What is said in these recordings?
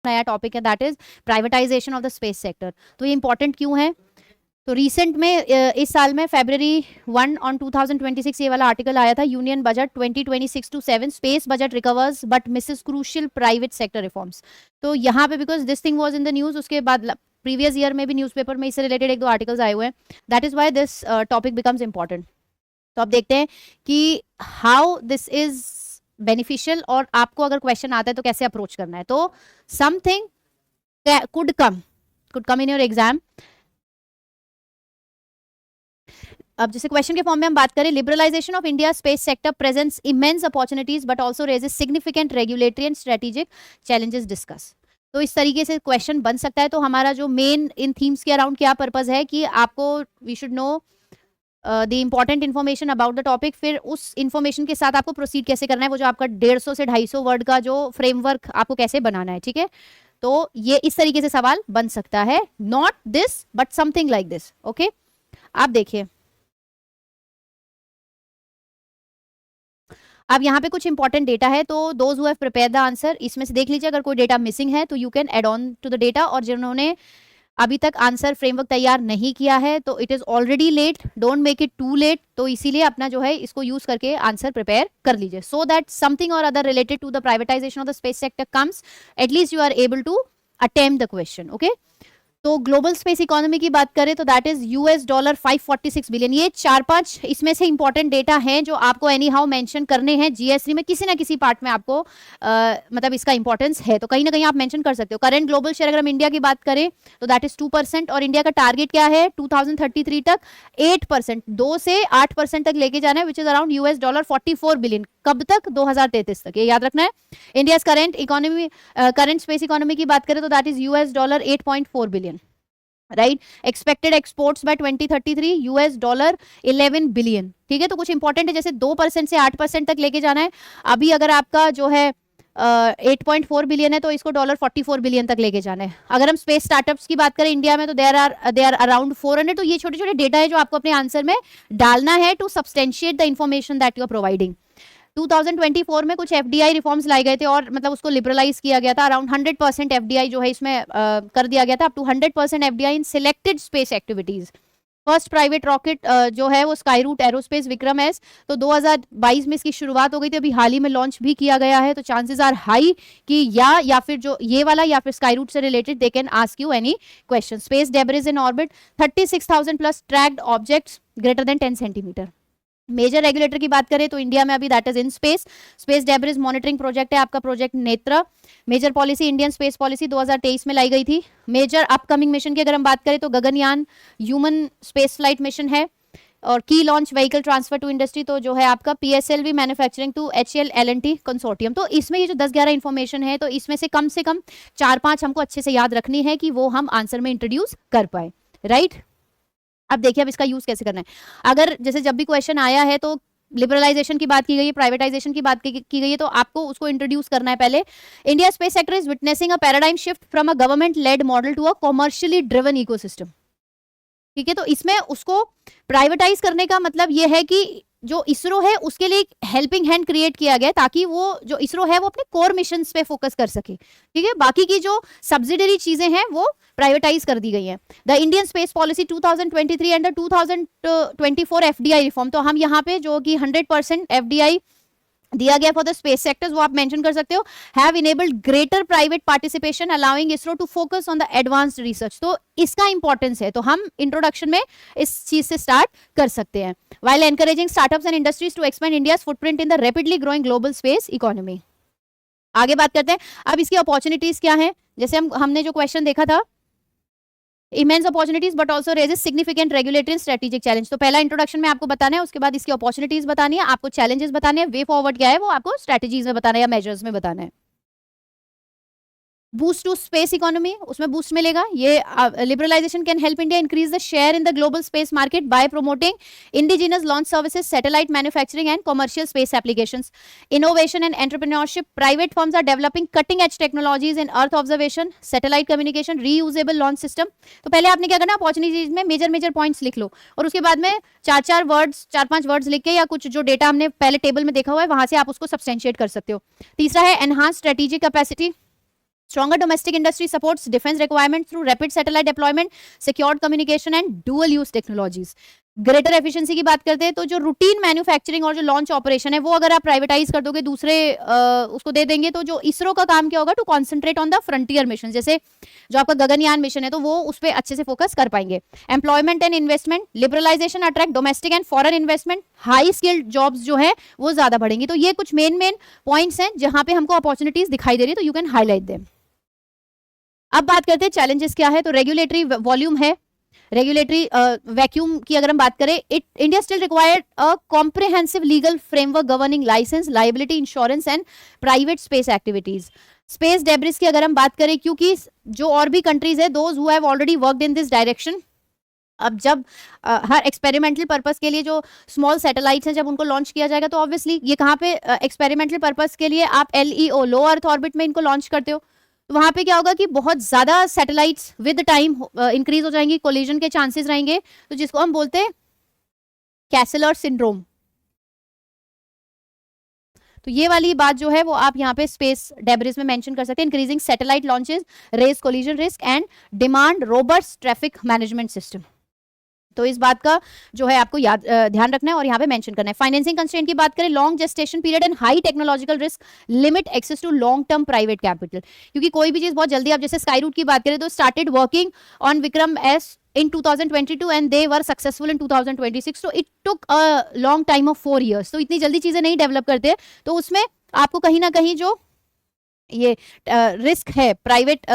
नया टॉपिक है, that is privatisation of the space sector. तो ये इंपॉर्टेंट क्यों है? तो रिसेंट में इस साल में February 1 ऑन 2026 ये वाला आर्टिकल आया था, union budget 2026 to 7 space budget recovers but Mrs crucial private sector reforms. तो यहाँ पे because this thing was in the news, उसके बाद प्रीवियस ईयर में भी न्यूज़पेपर में इससे रिलेटेड एक दो आर्टिकल्स आए हुए हैं, that is why this topic becomes important. तो अब देखते हैं कि हाउ दिस इज बेनिफिशियल, और आपको अगर क्वेश्चन आता है तो कैसे अप्रोच करना है। तो something could come in your exam. अब जैसे क्वेश्चन के फॉर्म में हम बात करें, liberalisation of India space sector presents immense opportunities but also raises significant regulatory and strategic challenges discuss. तो इस तरीके से क्वेश्चन बन सकता है। तो हमारा जो मेन इन थीम्स के अराउंड क्या पर्पस है कि आपको we should know the important information about the topic, फिर उस इन्फॉर्मेशन के साथ आपको प्रोसीड कैसे करना है, वो जो आपका 150 से 250 वर्ड का जो फ्रेमवर्क आपको कैसे बनाना है, ठीक है। तो ये इस तरीके से सवाल बन सकता है, not this but something like this. Okay, आप देखिए, अब यहाँ पे कुछ इंपॉर्टेंट डेटा है, तो those who have prepare the answer, इसमें से देख लीजिए अगर कोई डेटा मिसिंग है तो you can add on to the data, और जिन्होंने अभी तक आंसर फ्रेमवर्क तैयार नहीं किया है तो it is already late, don't make it too late. तो इसीलिए अपना जो है इसको यूज करके आंसर प्रिपेयर कर लीजिए, सो दैट समथिंग और other related to the privatisation of the space sector comes, at least you are able to attempt the question. Okay, तो ग्लोबल स्पेस इकोनॉमी की बात करें तो दैट इज $546 बिलियन। ये 4-5 इसमें से इंपॉर्टेंट डेटा हैं जो आपको एनी हाउ मेंशन करने हैं जीएस3 में, किसी ना किसी पार्ट में आपको मतलब इसका इंपॉर्टेंस है, तो कहीं ना कहीं आप मेंशन कर सकते हो। करंट ग्लोबल शेयर अगर हम इंडिया की बात करें तो दैट इज 2%, और इंडिया का टारगेट क्या है 2033 तक 8%, 2 से 8% तक लेके जाना है, विच इज अराउंड $44 बिलियन। कब तक? 2033 तक, ये याद रखना है। India current economy, current space economy की बात करें तो that is $8.4 billion, right. Expected exports by 2033 $11 billion, ठीक है। तो कुछ इंपॉर्टेंट है, जैसे 2% से 8% तक लेके जाना है। अभी अगर आपका जो है 8.4 बिलियन है तो इसको $44 बिलियन तक लेके जाना है। अगर हम स्पेस स्टार्टअप्स की बात करें इंडिया में तो देयर आर अराउंड 400। तो ये छोटे छोटे डेटा है जो आपको अपने आंसर में डालना है to substantiate the information that you are providing. 2024 में कुछ एफडीआई रिफॉर्म्स लाए गए थे और मतलब उसको लिबरलाइज किया गया था। अराउंड 100% एफडीआई जो है इसमें कर दिया गया था, up to 100% FDI in selected space activities. First private rocket जो है वो Skyroot aerospace Vikram S, तो 2022 में इसकी शुरुआत हो गई थी, अभी हाल ही में लॉन्च भी किया गया है। तो चांसेस आर हाई कि या फिर जो ये वाला या फिर स्काई रूट से related they can ask you any question. Space debris in orbit 36,000 plus tracked objects greater than 10 centimetre. Major regulator की बात करें तो इंडिया में अभी that is in space, space debris monitoring project है आपका, project Netra. Major policy Indian space policy 2023 में लाई गई थी। मेजर अपकमिंग मिशन की अगर हम बात करें तो Gaganyaan human space flight mission है, और की launch vehicle transfer to industry तो जो है आपका PSLV manufacturing to HAL L&T consortium. तो इसमें ये जो 10-11 इंफॉर्मेशन है तो इसमें से कम 4-5 हमको अच्छे से याद रखनी है कि वो हम आंसर में इंट्रोड्यूस कर पाए, राइट। अब देखिए अब इसका यूज कैसे करना है। अगर जैसे जब भी क्वेश्चन आया है तो लिबरलाइजेशन की बात की गई है, प्राइवेटाइजेशन की बात की गई है, तो आपको उसको इंट्रोड्यूस करना है पहले। India space sector is witnessing a paradigm shift from a government led model to a commercially driven ecosystem, ठीक है। तो इसमें उसको प्राइवेटाइज करने का मतलब ये है कि जो इसरो है उसके लिए एक हेल्पिंग हैंड क्रिएट किया गया ताकि वो जो इसरो है वो अपने कोर मिशन पे फोकस कर सके, ठीक है। बाकी की जो सब्सिडरी चीजें हैं वो प्राइवेटाइज कर दी गई हैं। The Indian space policy 2023 and 2024 FDI reform, तो हम यहाँ पे जो कि 100% एफडीआई दिया गया फॉर द स्पेस सेक्टर्स वो आप मेंशन कर सकते हो। Have enabled greater private participation allowing ISRO to focus on the advanced research, तो इसका इंपॉर्टेंस है। तो हम इंट्रोडक्शन में इस चीज से स्टार्ट कर सकते हैं। While encouraging startups and industries to expand India's footprint in the rapidly growing global space economy. आगे बात करते हैं अब इसकी अपॉर्चुनिटीज क्या है। जैसे हमने जो क्वेश्चन देखा था, immense opportunities but also raises significant regulatory and strategic challenge. तो पहला इंट्रोडक्शन में आपको बताना है, उसके बाद इसकी अपॉर्चुनिटीज बतानी है, आपको चैलेंजेस बताने हैं, वे फॉरवर्ड क्या है वो आपको स्ट्रेटेजीज में बताना है या मेजर्स में बताना है। बूस्ट टू स्पेस इकोनॉमी, उसमें बूस्ट मिलेगा। ये liberalisation can help India increase the share in the global space market by promoting indigenous launch services, satellite manufacturing and commercial space applications. Innovation and entrepreneurship, private firms are developing cutting edge technologies in earth observation, satellite communication, reusable launch system. तो पहले आपने क्या करना, opportunities में major points लिख लो, और उसके बाद में 4-5 वर्ड्स लिख के या कुछ जो डेटा हमने पहले टेबल में देखा हुआ है वहां से आप उसको सब्सटेंशिएट कर सकते हो। तीसरा है enhance strategic capacity, Stronger domestic industry supports defense requirements through rapid satellite deployment, secured communication and dual use technologies. Greater efficiency की बात करते हैं तो जो रूटीन मैन्युफैक्चरिंग और जो लॉन्च ऑपरेशन है वो अगर आप प्राइवेटाइज कर दोगे, दूसरे उसको दे देंगे, तो जो इसरो का काम क्या होगा, to concentrate on the frontier mission, जैसे जो आपका गगनयान मिशन है तो वो उस पर अच्छे से फोकस कर पाएंगे. Employment and investment, liberalisation attract domestic and foreign investment, high skilled jobs जो है वो ज्यादा बढ़ेंगी. तो ये कुछ मेन पॉइंट्स हैं जहां पे हमको अपॉर्चुनिटीज दिखाई दे रही है, तो यू कैन हाईलाइट देम. अब बात करते हैं चैलेंजेस क्या है. तो रेगुलेटरी वॉल्यूम है, रेगुलेटरी वैक्यूम की अगर हम बात करें, India still required a comprehensive legal framework governing licence, liability, insurance and private space activities. Space debris की अगर हम बात करें, क्योंकि जो और भी कंट्रीज है, those who have already worked in this direction, अब जब हर एक्सपेरिमेंटल पर्पस के लिए जो स्मॉल सैटेलाइट्स हैं जब उनको लॉन्च किया जाएगा, तो ऑब्वियसली ये कहाँ पे एक्सपेरिमेंटल पर्पस के लिए आप LEO लो अर्थ ऑर्बिट में इनको लॉन्च करते हो, तो वहां पे क्या होगा कि बहुत ज्यादा सैटेलाइट्स विद टाइम इंक्रीज हो जाएंगी, कोलिजन के चांसेस रहेंगे, तो जिसको हम बोलते हैं कैसलर सिंड्रोम. तो ये वाली बात जो है वो आप यहाँ पे स्पेस डेब्रिस में मेंशन कर सकते हैं. Increasing satellite launches raise collision risk and demand robust traffic management system. तो इस बात का जो है आपको याद ध्यान रखना है और यहाँ पे मेंशन करना है. फाइनेंसिंग कंस्ट्रेंट की बात करें, long gestation period and high technological risk limit access to long term private capital. क्योंकि कोई भी चीज बहुत जल्दी, आप जैसे स्काई रूट की बात करें तो started working on Vikram S in 2022 and they were successful in 2026, so it took a long time of 4 years. तो इतनी जल्दी चीजें नहीं डेवलप करते, तो उसमें आपको कहीं ना कहीं जो ये रिस्क है प्राइवेट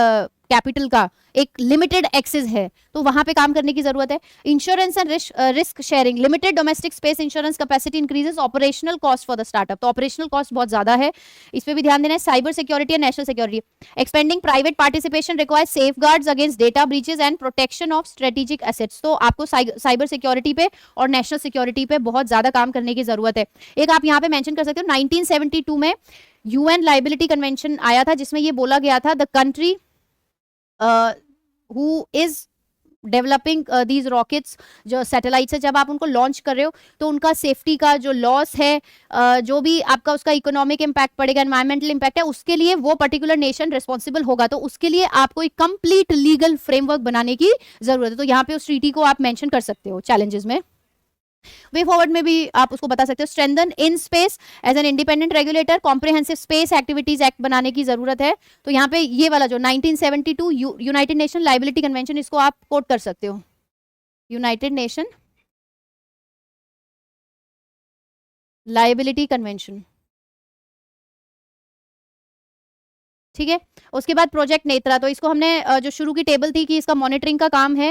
कैपिटल का, एक लिमिटेड एक्सेस है, तो वहां पे काम करने की जरूरत है. Insurance and risk sharing, limited domestic space insurance capacity increases operational cost for the startup. तो ऑपरेशनल कॉस्ट बहुत ज्यादा है, इस पे भी ध्यान देना है. Cyber security and national security, expanding private participation requires safeguards against data breaches and protection of strategic assets. तो आपको साइबर सिक्योरिटी पे और नेशनल सिक्योरिटी पे बहुत ज्यादा काम करने की जरूरत है. एक आप यहाँ पे मेंशन कर सकते हो, 1972 में UN लाइबिलिटी कन्वेंशन आया था, जिसमें ये बोला गया था the country who is developing these rockets, जो सैटेलाइट्स है, जब आप उनको लॉन्च कर रहे हो तो उनका सेफ्टी का जो लॉस है, जो भी आपका उसका इकोनॉमिक इम्पैक्ट पड़ेगा, एनवायरमेंटल इम्पैक्ट है, उसके लिए वो पर्टिकुलर नेशन रिस्पॉन्सिबल होगा. तो उसके लिए आपको एक कंप्लीट लीगल फ्रेमवर्क बनाने की जरूरत है. तो यहाँ पे उस ट्रीटी को आप मेंशन कर सकते हो चैलेंजेस में. वे फॉरवर्ड में भी आप उसको बता सकते हो. Strengthen in space as an independent regulator, comprehensive space activities act बनाने की जरूरत है. तो यहाँ पे ये वाला जो 1972 यूनाइटेड नेशन लाइबिलिटी कन्वेंशन, इसको आप कोट कर सकते हो, यूनाइटेड नेशन लाइबिलिटी कन्वेंशन. ठीक है. उसके बाद प्रोजेक्ट नेत्रा, तो इसको हमने जो शुरू की टेबल थी कि इसका मॉनिटरिंग का काम है,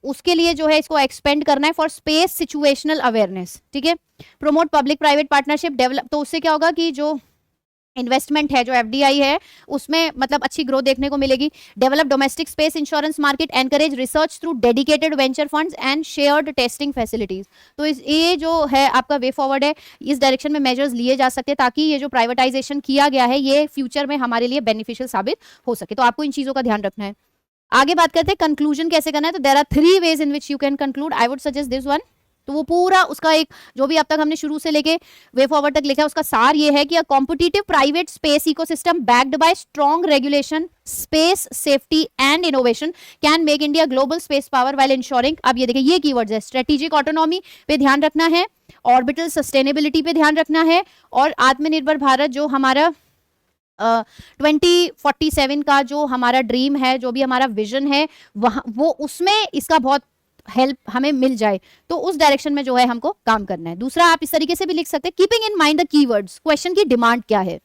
उसके लिए जो है इसको एक्सपेंड करना है फॉर स्पेस सिचुएशनल अवेयरनेस. ठीक है. Promote public private partnership develop, तो उससे क्या होगा कि जो इन्वेस्टमेंट है, जो FDI है, उसमें मतलब अच्छी ग्रोथ देखने को मिलेगी. Develop domestic space insurance market, encourage research through dedicated venture funds and shared testing facilities. तो ये जो है आपका वे फॉरवर्ड है, इस डायरेक्शन में मेजर्स लिए जा सकते हैं ताकि ये जो प्राइवेटाइजेशन किया गया है ये फ्यूचर में हमारे लिए बेनिफिशियल साबित हो सके. तो आपको इन चीजों का ध्यान रखना है. आगे बात करते हैं कंक्लूजन कैसे करना है. तो there are 3 ways in which you can conclude. I would suggest this one. तो वो पूरा उसका एक जो भी अब तक हमने शुरू से लेके वे फॉरवर्ड तक लिखा है, उसका सार ये है कि a competitive private space ecosystem backed by strong regulation, space safety and innovation can make India global space power while ensuring. अब ये देखिए, ये कीवर्ड्स है. स्ट्रेटेजिक ऑटोनॉमी पे ध्यान रखना है, ऑर्बिटल सस्टेनेबिलिटी पे ध्यान रखना है, और आत्मनिर्भर भारत जो हमारा 2047 का जो हमारा ड्रीम है, जो भी हमारा विजन है, वो उसमें इसका बहुत हेल्प हमें मिल जाए, तो उस डायरेक्शन में जो है हमको काम करना है. दूसरा आप इस तरीके से भी लिख सकते हैं, keeping in mind the keywords, question की डिमांड क्या है.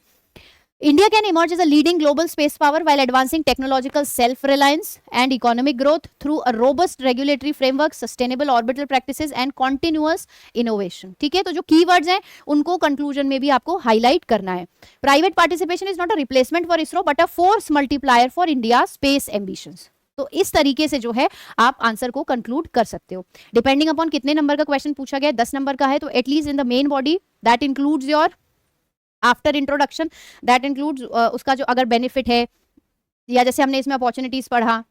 India can emerge as a leading global space power while advancing technological self-reliance and economic growth through a robust regulatory framework, sustainable orbital practices and continuous innovation. ठीक है. तो जो keywords हैं उनको conclusion में भी आपको highlight करना है. Private participation is not a replacement for ISRO but a force multiplier for India's space ambitions. तो इस तरीके से जो है आप आंसर को कंक्लूड कर सकते हो. डिपेंडिंग अपॉन कितने नंबर का क्वेश्चन पूछा गया, 10 नंबर का है तो at least in the main body that includes your after introduction, that includes उसका जो अगर बेनिफिट है, या जैसे हमने इसमें अपॉर्चुनिटीज पढ़ा,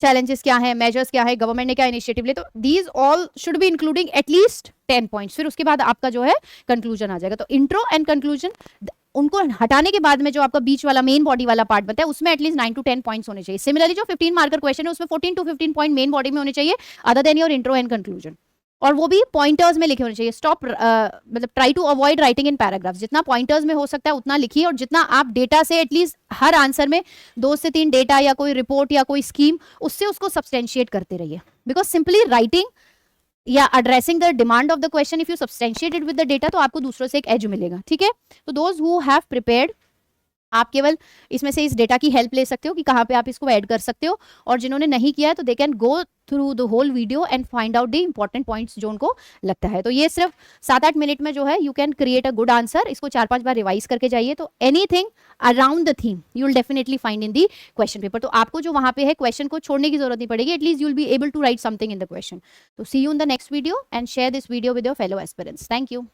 चैलेंजेस क्या है, मेजर्स क्या है, गवर्नमेंट ने क्या इनिशिएटिव लिए, तो these all should be including at least 10 points. फिर उसके बाद आपका जो है कंक्लूजन आ जाएगा. तो इंट्रो एंड कंक्लूजन उनको हटाने के बाद में जो आपका बीच वाला मेन बॉडी वाला पार्ट बनता है उसमें एटलीस्ट 9 to 10 पॉइंट्स होने चाहिए. सिमिलरली जो 15 मार्कर क्वेश्चन है उसमें 14 to 15 पॉइंट मेन बॉडी में होने चाहिए other than your intro and conclusion, और वो भी पॉइंटर्स में लिखे होने चाहिए. स्टॉप मतलब try to avoid writing in paragraphs. जितना पॉइंटर्स में हो सकता है उतना लिखिए, और जितना आप डेटा से एटलीस्ट हर आंसर में 2 से 3 डेटा या कोई रिपोर्ट या कोई स्कीम उससे उसको सब्सटेंशिएट करते रहिए. बिकॉज सिंपली राइटिंग या addressing the demand of the question if you substantiate it with the data तो आपको दूसरों से एक एज मिलेगा. ठीक है, तो दोज हु हैव प्रिपेयर्ड, आप केवल इसमें से इस डेटा की हेल्प ले सकते हो कि कहाँ पे आप इसको ऐड कर सकते हो, और जिन्होंने नहीं किया है तो they can go through the whole video and find out the important points जो उनको लगता है. तो ये सिर्फ 7-8 मिनट में जो है you can create a good answer. इसको 4-5 बार रिवाइज करके जाइए तो anything around the theme you will definitely find in the question paper. तो आपको जो वहाँ पे है क्वेश्चन को छोड़ने की जरूरत नहीं पड़ेगी. At least you will be able to write something in the question. तो see you in the next video and share this video with your fellow aspirants. Thank you.